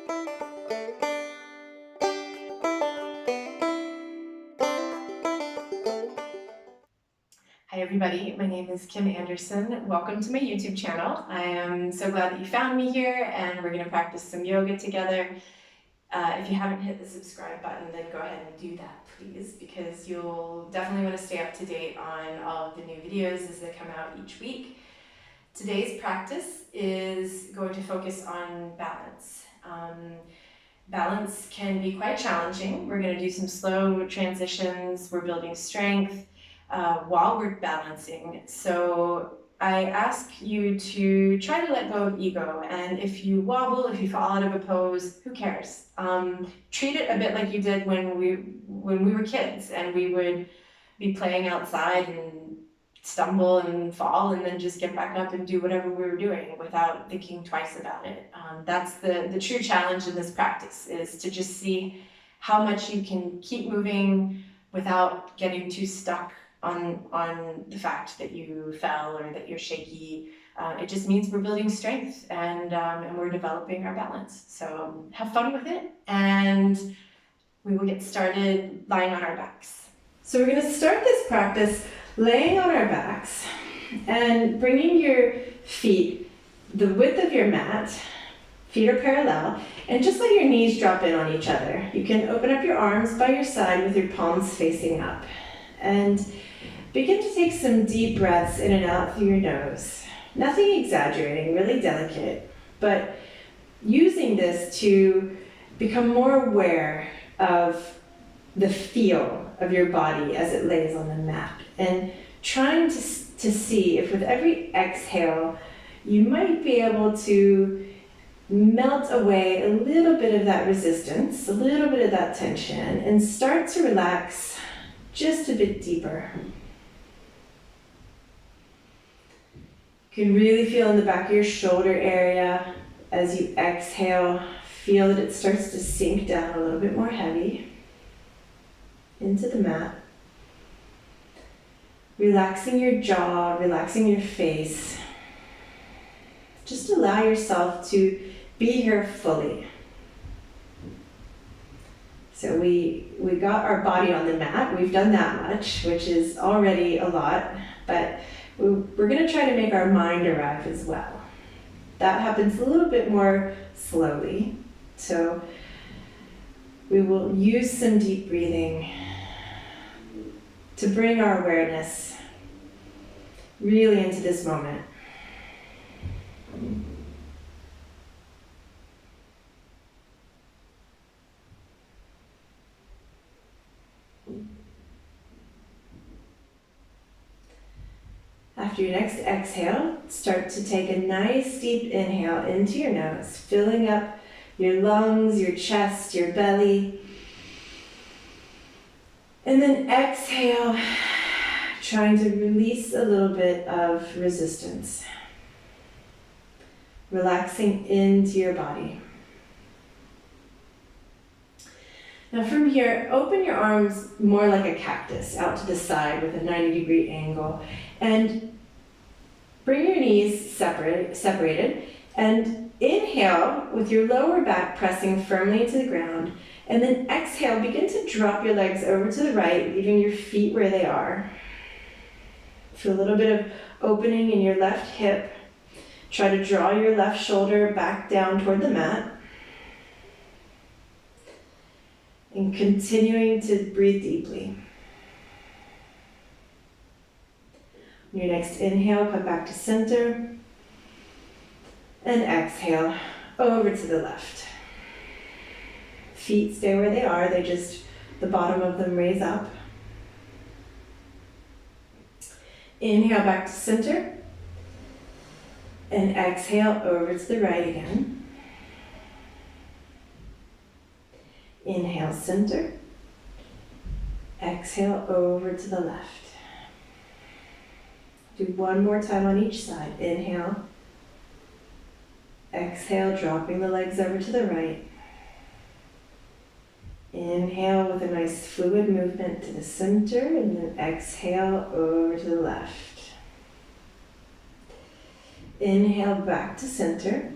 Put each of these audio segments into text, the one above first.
Hi everybody, my name is Kim Anderson. Welcome to my YouTube channel. I am so glad that you found me here and we're going to practice some yoga together. If you haven't hit the subscribe button, then go ahead and do that please, because you'll definitely want to stay up to date on all of the new videos as they come out each week. Today's practice is going to focus on balance. Balance can be quite challenging. We're going to do some slow transitions. We're building strength while we're balancing. So I ask you to try to let go of ego, and if you wobble, if you fall out of a pose, who cares? Treat it a bit like you did when we were kids and we would be playing outside and stumble and fall and then just get back up and do whatever we were doing without thinking twice about it. That's the true challenge in this practice, is to just see how much you can keep moving without getting too stuck on the fact that you fell or that you're shaky. It just means we're building strength and we're developing our balance. So have fun with it, and we will get started lying on our backs. So we're going to start this practice laying on our backs and bringing your feet the width of your mat. Feet are parallel, and just let your knees drop in on each other. You can open up your arms by your side with your palms facing up. And begin to take some deep breaths in and out through your nose. Nothing exaggerating, really delicate, but using this to become more aware of the feel of your body as it lays on the mat, and trying to see if with every exhale you might be able to melt away a little bit of that resistance, a little bit of that tension, and start to relax just a bit deeper. You can really feel in the back of your shoulder area as you exhale. Feel that it starts to sink down a little bit more heavy into the mat. Relaxing your jaw, relaxing your face. Just allow yourself to be here fully. So we got our body on the mat. We've done that much, which is already a lot, but we're going to try to make our mind arrive as well. That happens a little bit more slowly. So we will use some deep breathing to bring our awareness really into this moment. After your next exhale, start to take a nice deep inhale into your nose, filling up your lungs, your chest, your belly. And then exhale, trying to release a little bit of resistance. Relaxing into your body. Now from here, open your arms more like a cactus out to the side with a 90-degree angle, and bring your knees separated, and inhale with your lower back pressing firmly into the ground, and then exhale, begin to drop your legs over to the right, leaving your feet where they are. Feel a little bit of opening in your left hip. Try to draw your left shoulder back down toward the mat. And continuing to breathe deeply. On your next inhale, come back to center. And exhale, over to the left. Feet stay where they are, the bottom of them raise up. Inhale back to center. And exhale over to the right again. Inhale, center. Exhale over to the left. Do one more time on each side. Inhale. Exhale, dropping the legs over to the right. Inhale with a nice fluid movement to the center, and then exhale over to the left. Inhale back to center.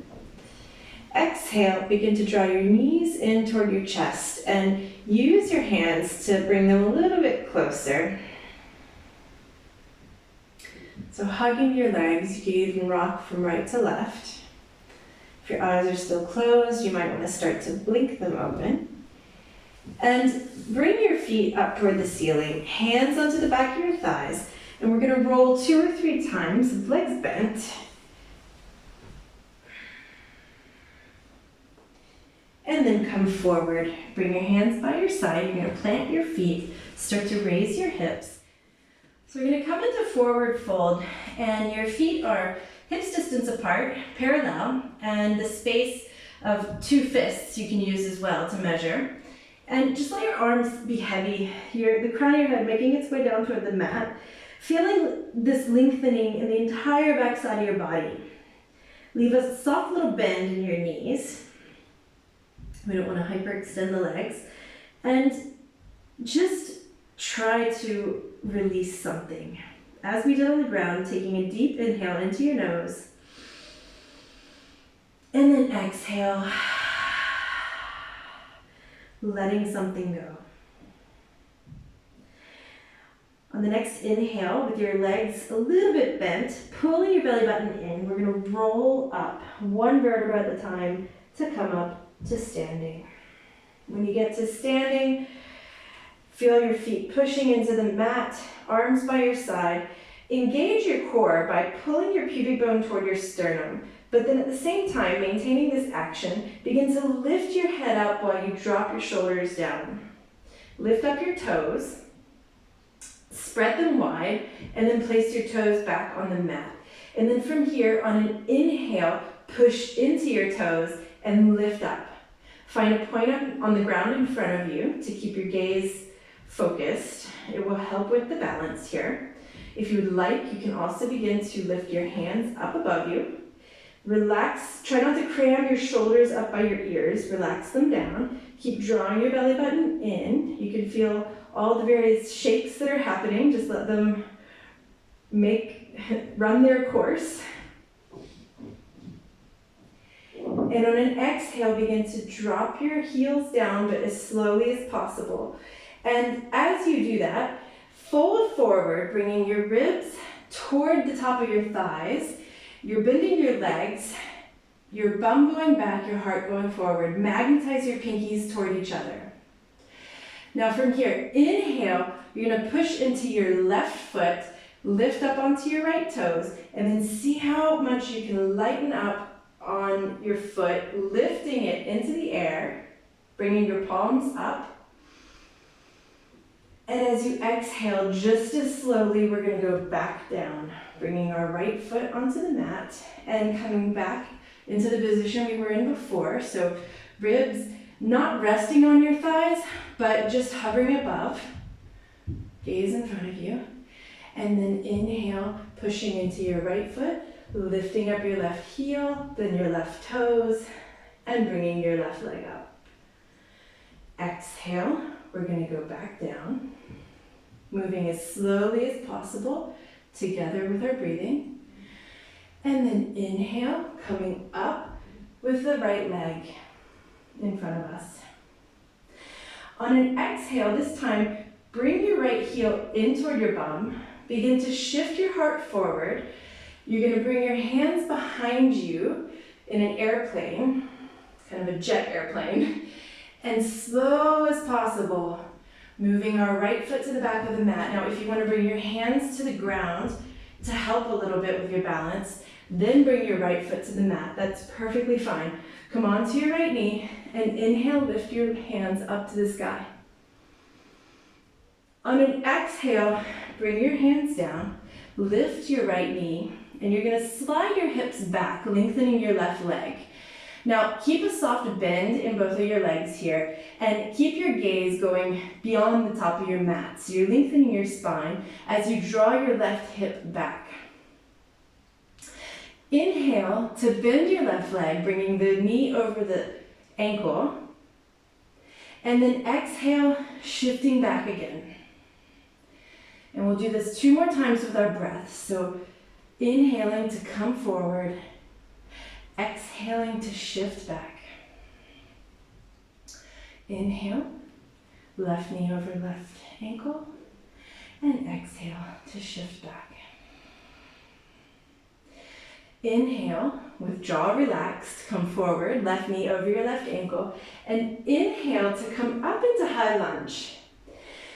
Exhale, begin to draw your knees in toward your chest and use your hands to bring them a little bit closer. So hugging your legs, you can even rock from right to left. If your eyes are still closed, you might want to start to blink them open. And bring your feet up toward the ceiling, hands onto the back of your thighs, and we're going to roll 2 or 3 times with legs bent. And then come forward. Bring your hands by your side. You're going to plant your feet, start to raise your hips. So we're going to come into forward fold, and your feet are hips distance apart, parallel, and the space of 2 fists you can use as well to measure. And just let your arms be heavy, the crown of your head making its way down toward the mat, feeling this lengthening in the entire back side of your body. Leave a soft little bend in your knees. We don't want to hyperextend the legs. And just try to release something. As we did on the ground, taking a deep inhale into your nose. And then exhale, letting something go. On the next inhale, with your legs a little bit bent, pulling your belly button in, we're going to roll up 1 vertebra at a time to come up to standing. When you get to standing, feel your feet pushing into the mat, arms by your side. Engage your core by pulling your pubic bone toward your sternum, but then at the same time, maintaining this action, begin to lift your head up while you drop your shoulders down. Lift up your toes, spread them wide, and then place your toes back on the mat. And then from here, on an inhale, push into your toes and lift up. Find a point on the ground in front of you to keep your gaze focused. It will help with the balance here. If you would like, you can also begin to lift your hands up above you. Relax, try not to cram your shoulders up by your ears, relax them down. Keep drawing your belly button in. You can feel all the various shakes that are happening, just let them run their course. And on an exhale, begin to drop your heels down, but as slowly as possible. And as you do that, fold forward, bringing your ribs toward the top of your thighs. You're bending your legs, your bum going back, your heart going forward. Magnetize your pinkies toward each other. Now from here, inhale, you're going to push into your left foot, lift up onto your right toes, and then see how much you can lighten up on your foot, lifting it into the air, bringing your palms up. And as you exhale, just as slowly, we're going to go back down, bringing our right foot onto the mat and coming back into the position we were in before. So ribs not resting on your thighs, but just hovering above. Gaze in front of you. And then inhale, pushing into your right foot, lifting up your left heel, then your left toes, and bringing your left leg up. Exhale, we're going to go back down, moving as slowly as possible, together with our breathing. And then inhale, coming up with the right leg in front of us. On an exhale, this time, bring your right heel in toward your bum. Begin to shift your heart forward. You're going to bring your hands behind you in an airplane, kind of a jet airplane, and slow as possible, moving our right foot to the back of the mat. Now, if you want to bring your hands to the ground to help a little bit with your balance, then bring your right foot to the mat. That's perfectly fine. Come onto your right knee and inhale, lift your hands up to the sky. On an exhale, bring your hands down, lift your right knee, and you're going to slide your hips back, lengthening your left leg. Now, keep a soft bend in both of your legs here, and keep your gaze going beyond the top of your mat. So you're lengthening your spine as you draw your left hip back. Inhale to bend your left leg, bringing the knee over the ankle. And then exhale, shifting back again. And we'll do this 2 more times with our breath. So inhaling to come forward. Exhaling to shift back. Inhale, left knee over left ankle, and exhale to shift back. Inhale, with jaw relaxed, come forward, left knee over your left ankle, and inhale to come up into high lunge.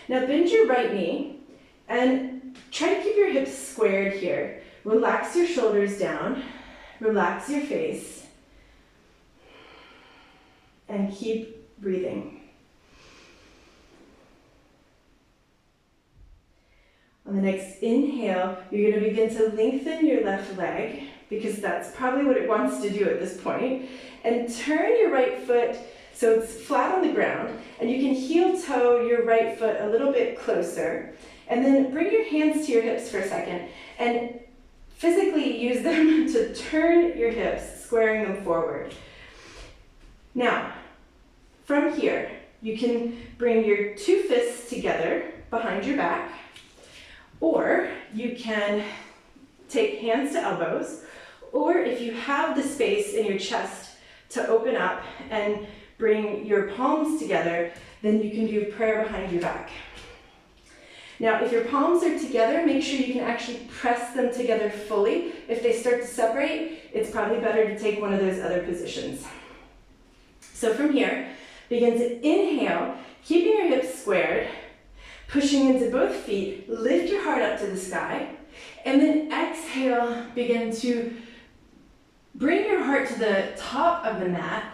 Now bend your right knee and try to keep your hips squared here. Relax your shoulders down, relax your face, and keep breathing. On the next inhale, you're going to begin to lengthen your left leg, because that's probably what it wants to do at this point. And turn your right foot so it's flat on the ground, and you can heel toe your right foot a little bit closer. And then bring your hands to your hips for a second and physically use them to turn your hips, squaring them forward. Now, from here, you can bring your two fists together behind your back, or you can take hands to elbows, or if you have the space in your chest to open up and bring your palms together, then you can do prayer behind your back. Now, if your palms are together, make sure you can actually press them together fully. If they start to separate, it's probably better to take one of those other positions. So from here, begin to inhale, keeping your hips squared, pushing into both feet, lift your heart up to the sky, and then exhale, begin to bring your heart to the top of the mat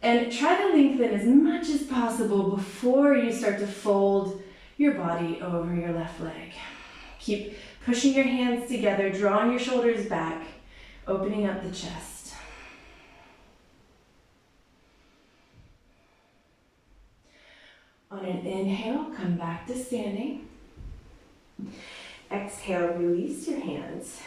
and try to lengthen as much as possible before you start to fold your body over your left leg. Keep pushing your hands together, drawing your shoulders back, opening up the chest. On an inhale, come back to standing. Exhale, release your hands.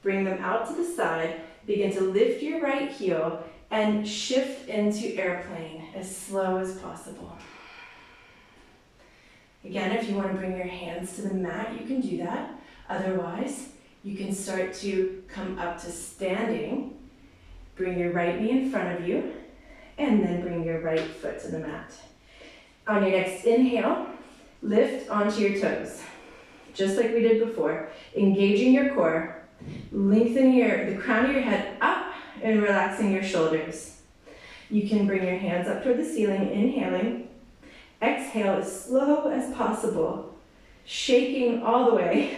Bring them out to the side. Begin to lift your right heel and shift into airplane as slow as possible. Again, if you want to bring your hands to the mat, you can do that. Otherwise, you can start to come up to standing. Bring your right knee in front of you, and then bring your right foot to the mat. On your next inhale, lift onto your toes, just like we did before, engaging your core, lengthening the crown of your head up and relaxing your shoulders. You can bring your hands up toward the ceiling, inhaling. Exhale as slow as possible, shaking all the way.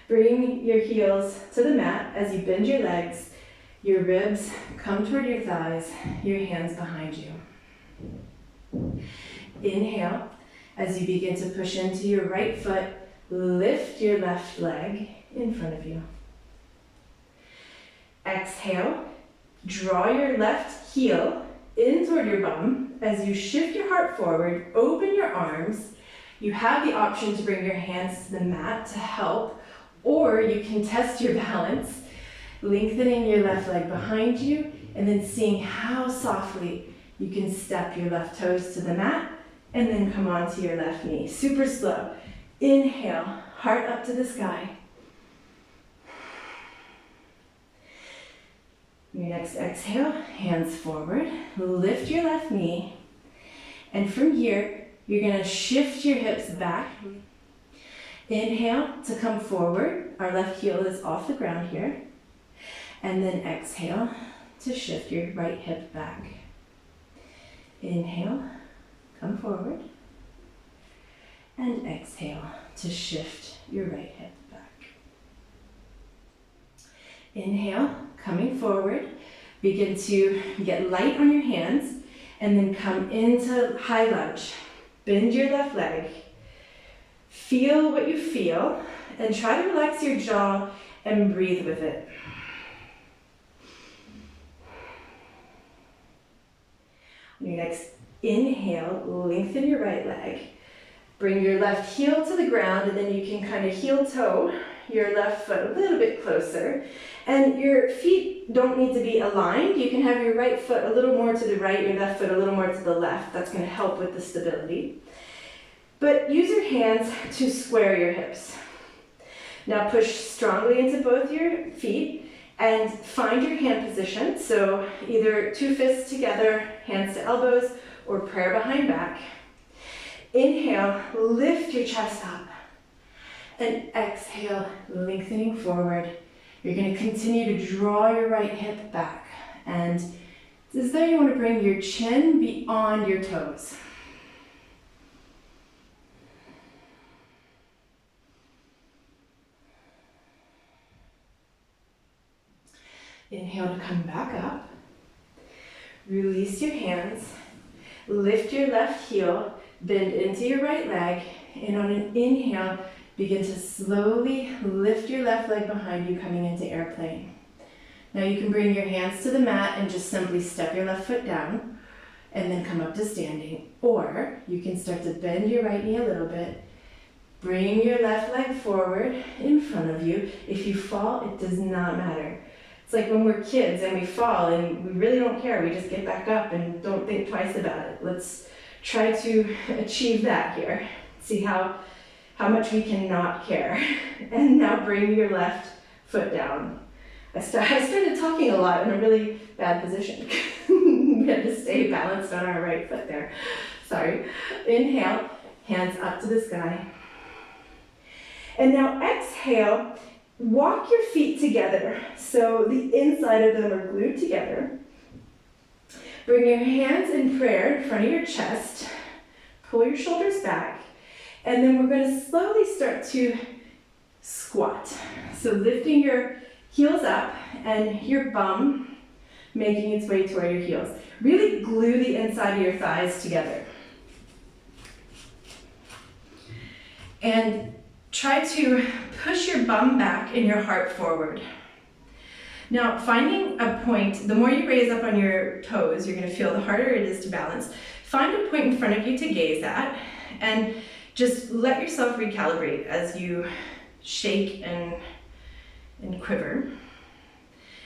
Bring your heels to the mat as you bend your legs. Your ribs come toward your thighs, your hands behind you. Inhale as you begin to push into your right foot, lift your left leg in front of you. Exhale, draw your left heel in toward your bum as you shift your heart forward, open your arms. You have the option to bring your hands to the mat to help, or you can test your balance, lengthening your left leg behind you and then seeing how softly you can step your left toes to the mat and then come onto your left knee. Super slow. Inhale, heart up to the sky. Your next exhale, hands forward, lift your left knee, and from here, you're going to shift your hips back. Inhale to come forward, our left heel is off the ground here, and then exhale to shift your right hip back. Inhale, come forward, and exhale to shift your right hip back. Inhale, coming forward, begin to get light on your hands and then come into high lunge. Bend your left leg, feel what you feel, and try to relax your jaw and breathe with it. On your next inhale, lengthen your right leg. Bring your left heel to the ground, and then you can kind of heel toe your left foot a little bit closer. And your feet don't need to be aligned. You can have your right foot a little more to the right, your left foot a little more to the left. That's going to help with the stability. But use your hands to square your hips. Now push strongly into both your feet And find your hand position, so either two fists together, hands to elbows, or prayer behind back. Inhale, lift your chest up. And exhale, lengthening forward. You're going to continue to draw your right hip back. And it's as though you want to bring your chin beyond your toes. Inhale to come back up. Release your hands. Lift your left heel. Bend into your right leg. And on an inhale, begin to slowly lift your left leg behind you, coming into airplane. Now you can bring your hands to the mat and just simply step your left foot down and then come up to standing. Or you can start to bend your right knee a little bit. Bring your left leg forward in front of you. If you fall, it does not matter. It's like when we're kids and we fall and we really don't care. We just get back up and don't think twice about it. Let's try to achieve that here. See how much we can not care. And now bring your left foot down. I started talking a lot in a really bad position. We had to stay balanced on our right foot there. Sorry. Inhale, hands up to the sky. And now exhale, walk your feet together so the inside of them are glued together. Bring your hands in prayer in front of your chest. Pull your shoulders back. And then we're going to slowly start to squat. So lifting your heels up and your bum making its way toward your heels. Really glue the inside of your thighs together. And try to push your bum back and your heart forward. Now, finding a point, the more you raise up on your toes, you're going to feel the harder it is to balance. Find a point in front of you to gaze at, and just let yourself recalibrate as you shake and quiver.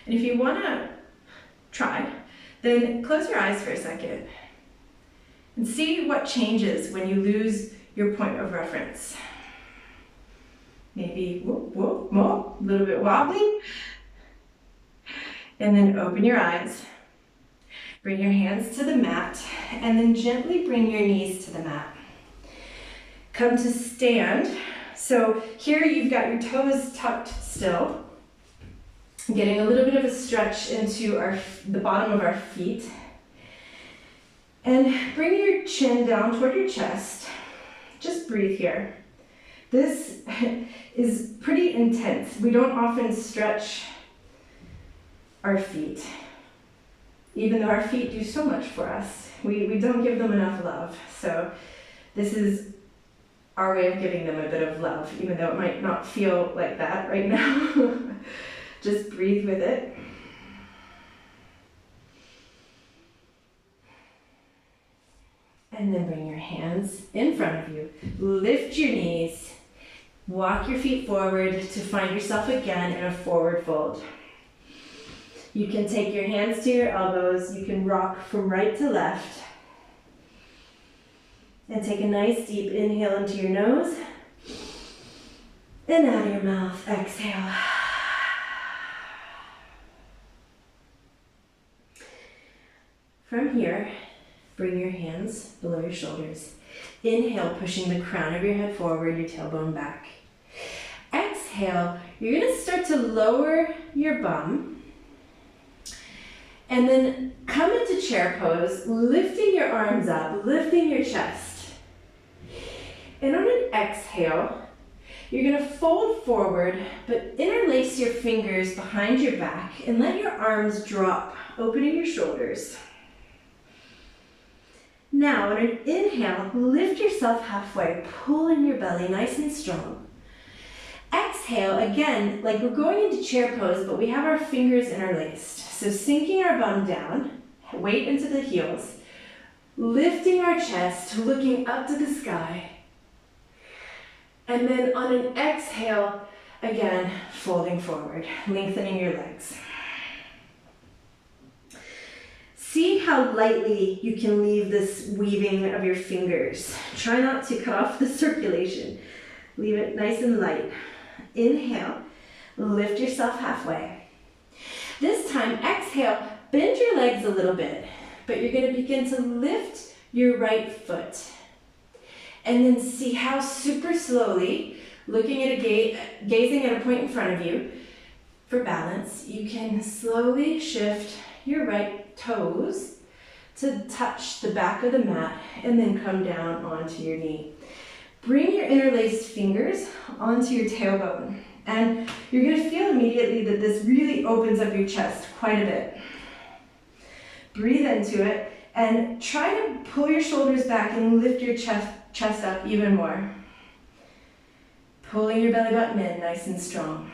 And if you want to try, then close your eyes for a second and see what changes when you lose your point of reference. Maybe whoop, whoop, whoop, a little bit wobbly. And then open your eyes. Bring your hands to the mat and then gently bring your knees to the mat. Come to stand. So here you've got your toes tucked still. Getting a little bit of a stretch into the bottom of our feet. And bring your chin down toward your chest. Just breathe here. This is pretty intense. We don't often stretch our feet. Even though our feet do so much for us, we don't give them enough love. So this is our way of giving them a bit of love, even though it might not feel like that right now. Just breathe with it. And then bring your hands in front of you. Lift your knees. Walk your feet forward to find yourself again in a forward fold. You can take your hands to your elbows. You can rock from right to left. And take a nice deep inhale into your nose. And out of your mouth, exhale. From here, bring your hands below your shoulders. Inhale, pushing the crown of your head forward, your tailbone back. Exhale, you're going to start to lower your bum. And then come into chair pose, lifting your arms up, lifting your chest. And on an exhale, you're going to fold forward, but interlace your fingers behind your back and let your arms drop, opening your shoulders. Now, on an inhale, lift yourself halfway, pull in your belly nice and strong. Exhale, again, like we're going into chair pose, but we have our fingers interlaced. So sinking our bum down, weight into the heels, lifting our chest, looking up to the sky. And then on an exhale, again, folding forward, lengthening your legs. See how lightly you can leave this weaving of your fingers. Try not to cut off the circulation. Leave it nice and light. Inhale, lift yourself halfway. This time, exhale, bend your legs a little bit, but you're going to begin to lift your right foot. And then see how super slowly, looking at gazing at a point in front of you for balance, you can slowly shift your right toes to touch the back of the mat and then come down onto your knee. Bring your interlaced fingers onto your tailbone, and you're going to feel immediately that this really opens up your chest quite a bit. Breathe into it and try to pull your shoulders back and lift your chest up even more. Pulling your belly button in nice and strong.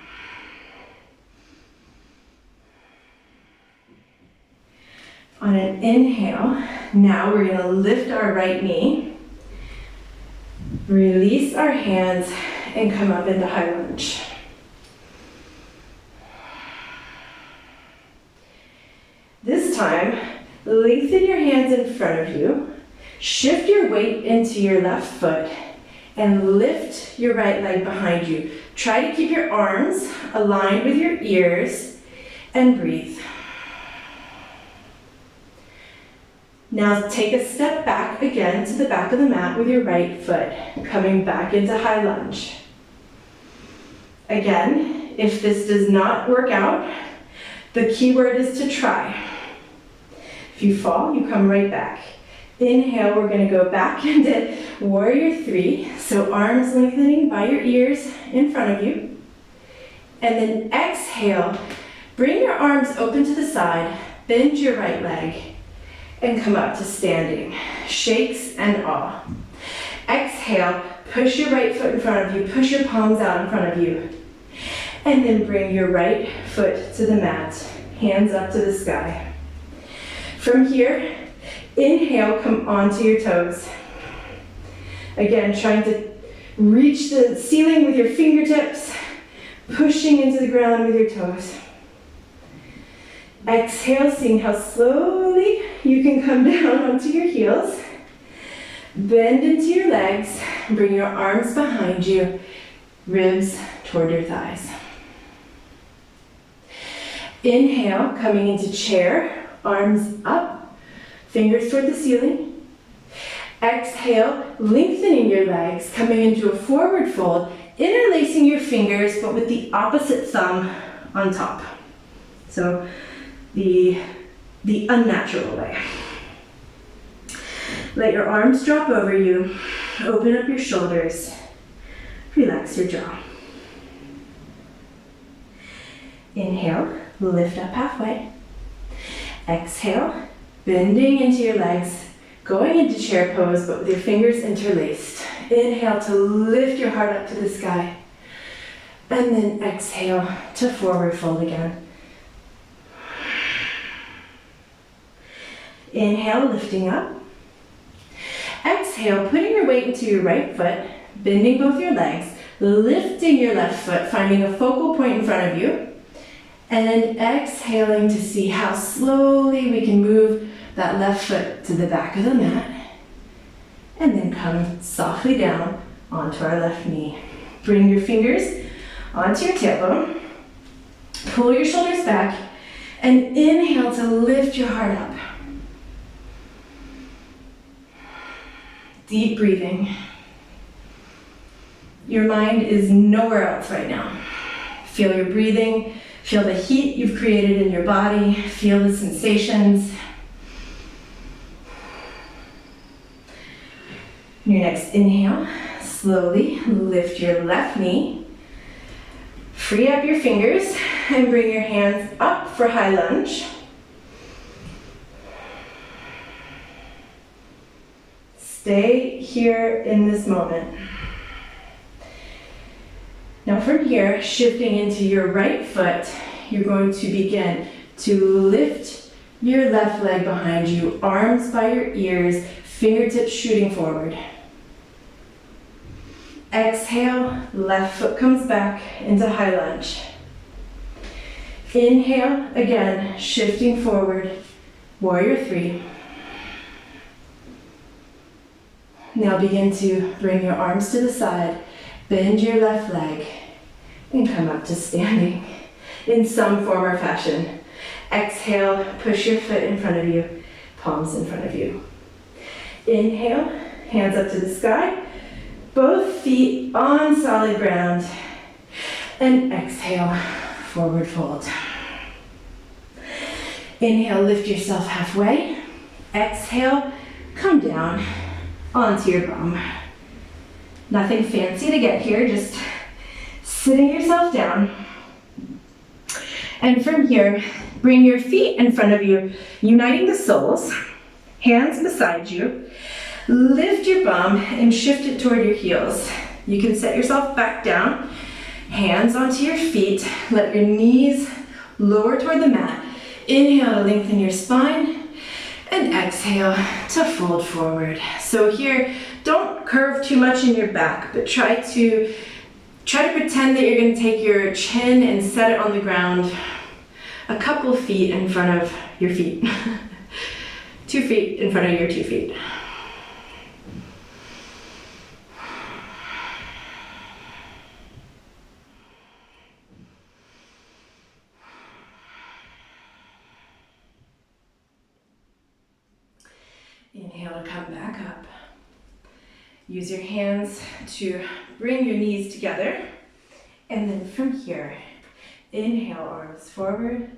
On an inhale, now we're going to lift our right knee, release our hands, and come up into high lunge. This time, lengthen your hands in front of you, shift your weight into your left foot, and lift your right leg behind you. Try to keep your arms aligned with your ears and breathe. Now take a step back again to the back of the mat with your right foot, coming back into high lunge. Again, if this does not work out, the key word is to try. If you fall, you come right back. Inhale, we're going to go back into warrior three, so arms lengthening by your ears in front of you. And then exhale, bring your arms open to the side, bend your right leg, and come up to standing. Shakes and awe. Exhale, push your right foot in front of you, push your palms out in front of you. And then bring your right foot to the mat, hands up to the sky. From here, inhale, come onto your toes. Again, trying to reach the ceiling with your fingertips, pushing into the ground with your toes. Exhale, seeing how slowly you can come down onto your heels. Bend into your legs, bring your arms behind you, ribs toward your thighs. Inhale, coming into chair, arms up, fingers toward the ceiling. Exhale, lengthening your legs, coming into a forward fold, interlacing your fingers, but with the opposite thumb on top. So the unnatural way. Let your arms drop over you, open up your shoulders, relax your jaw. Inhale, lift up halfway. Exhale, bending into your legs, going into chair pose, but with your fingers interlaced. Inhale to lift your heart up to the sky. And then exhale to forward fold again. Inhale, lifting up. Exhale, putting your weight into your right foot, bending both your legs, lifting your left foot, finding a focal point in front of you, and exhaling to see how slowly we can move that left foot to the back of the mat, and then come softly down onto our left knee. Bring your fingers onto your tailbone, pull your shoulders back, and inhale to lift your heart up. Deep breathing. Your mind is nowhere else right now. Feel your breathing, feel the heat you've created in your body, feel the sensations. Your next inhale, slowly lift your left knee, free up your fingers, and bring your hands up for high lunge. Stay here in this moment. Now from here, shifting into your right foot, you're going to begin to lift your left leg behind you, arms by your ears, fingertips shooting forward. Exhale, left foot comes back into high lunge. Inhale, again, shifting forward, warrior three. Now begin to bring your arms to the side, bend your left leg, and come up to standing in some form or fashion. Exhale, push your foot in front of you, palms in front of you. Inhale, hands up to the sky, both feet on solid ground. And exhale, forward fold. Inhale, lift yourself halfway. Exhale, come down onto your bum. Nothing fancy to get here, just sitting yourself down. And from here, bring your feet in front of you, uniting the soles, hands beside you. Lift your bum and shift it toward your heels. You can set yourself back down, hands onto your feet. Let your knees lower toward the mat. Inhale to lengthen your spine, and exhale to fold forward. So here, don't curve too much in your back, but try to pretend that you're going to take your chin and set it on the ground a couple feet in front of your feet. 2 feet in front of your 2 feet. Inhale to come back up. Use your hands to bring your knees together. And then from here, inhale, arms forward.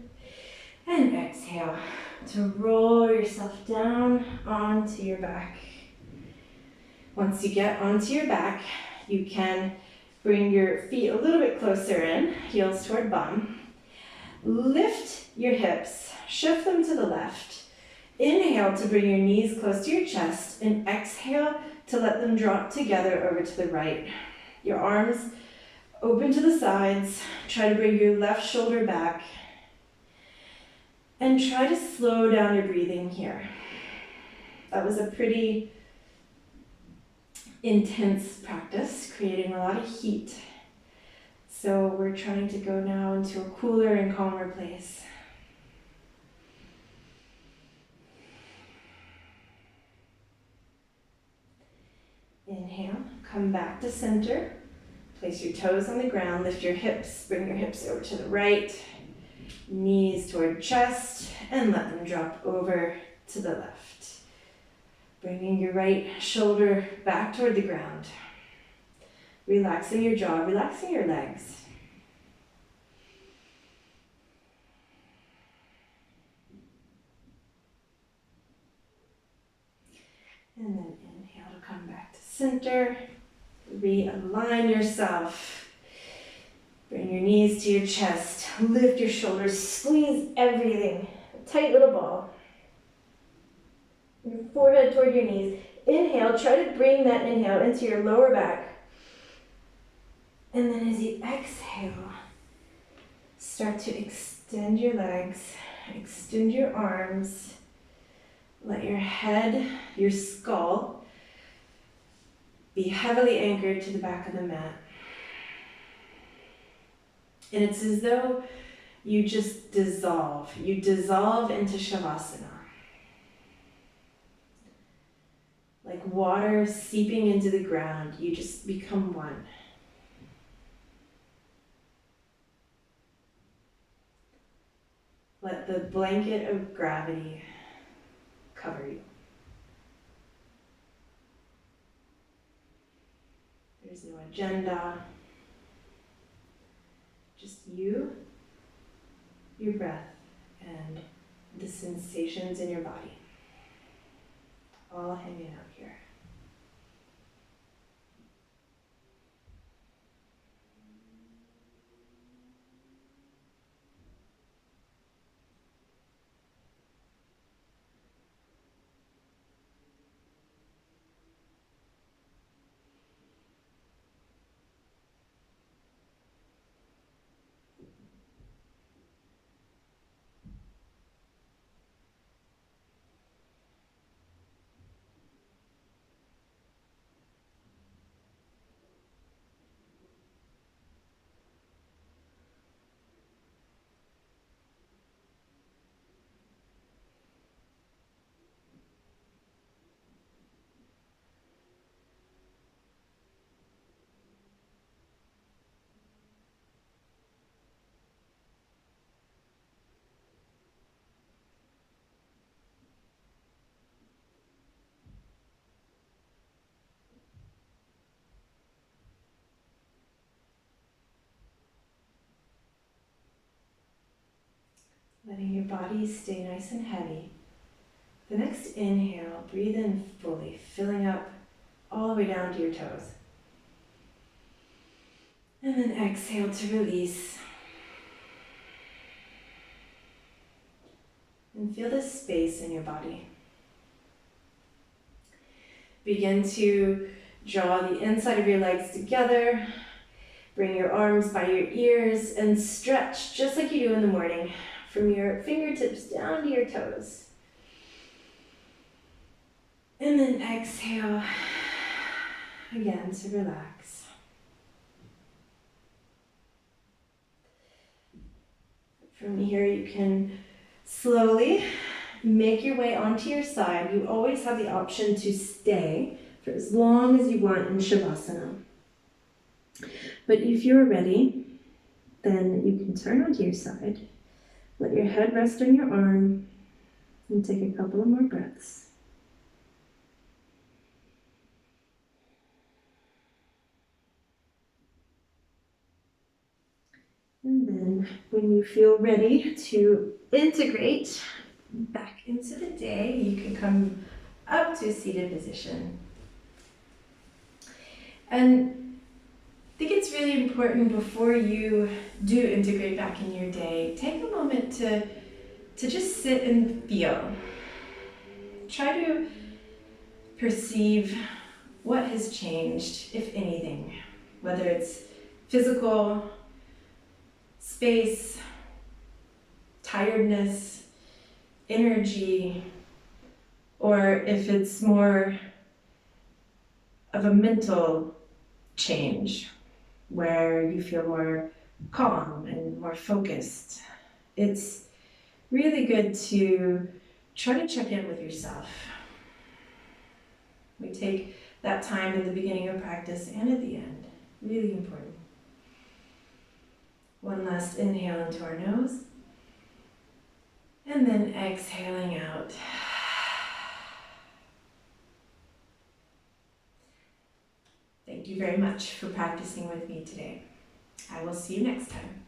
And exhale to roll yourself down onto your back. Once you get onto your back, you can bring your feet a little bit closer in, heels toward bum. Lift your hips, shift them to the left. Inhale to bring your knees close to your chest, and exhale to let them drop together over to the right. Your arms open to the sides. Try to bring your left shoulder back. And try to slow down your breathing here. That was a pretty intense practice, creating a lot of heat. So we're trying to go now into a cooler and calmer place. Inhale, come back to center. Place your toes on the ground, lift your hips, bring your hips over to the right, knees toward chest, and let them drop over to the left. Bringing your right shoulder back toward the ground. Relaxing your jaw, relaxing your legs. And then inhale to come back to center. Realign yourself. Bring your knees to your chest. Lift your shoulders. Squeeze everything. A tight little ball. Your forehead toward your knees. Inhale. Try to bring that inhale into your lower back. And then as you exhale, start to extend your legs. Extend your arms. Let your head, your skull, be heavily anchored to the back of the mat. And it's as though you just dissolve. You dissolve into Shavasana. Like water seeping into the ground, you just become one. Let the blanket of gravity cover you. There's no agenda. Just you, your breath, and the sensations in your body. All hanging out here. body stay nice and heavy. The next inhale, breathe in fully, filling up all the way down to your toes. And then exhale to release. And feel the space in your body. Begin to draw the inside of your legs together. Bring your arms by your ears and stretch just like you do in the morning, from your fingertips down to your toes. And then exhale again to relax. From here you can slowly make your way onto your side. You always have the option to stay for as long as you want in Shavasana. But if you're ready, then you can turn onto your side. Let your head rest on your arm and take a couple of more breaths. And then when you feel ready to integrate back into the day, you can come up to a seated position. And I think it's really important before you do integrate back in your day, take a moment to just sit and feel. Try to perceive what has changed, if anything, whether it's physical, space, tiredness, energy, or if it's more of a mental change where you feel more calm and more focused. It's really good to try to check in with yourself. We take that time in the beginning of practice and at the end. Really important. One last inhale into our nose, and then exhaling out. Thank you very much for practicing with me today. I will see you next time.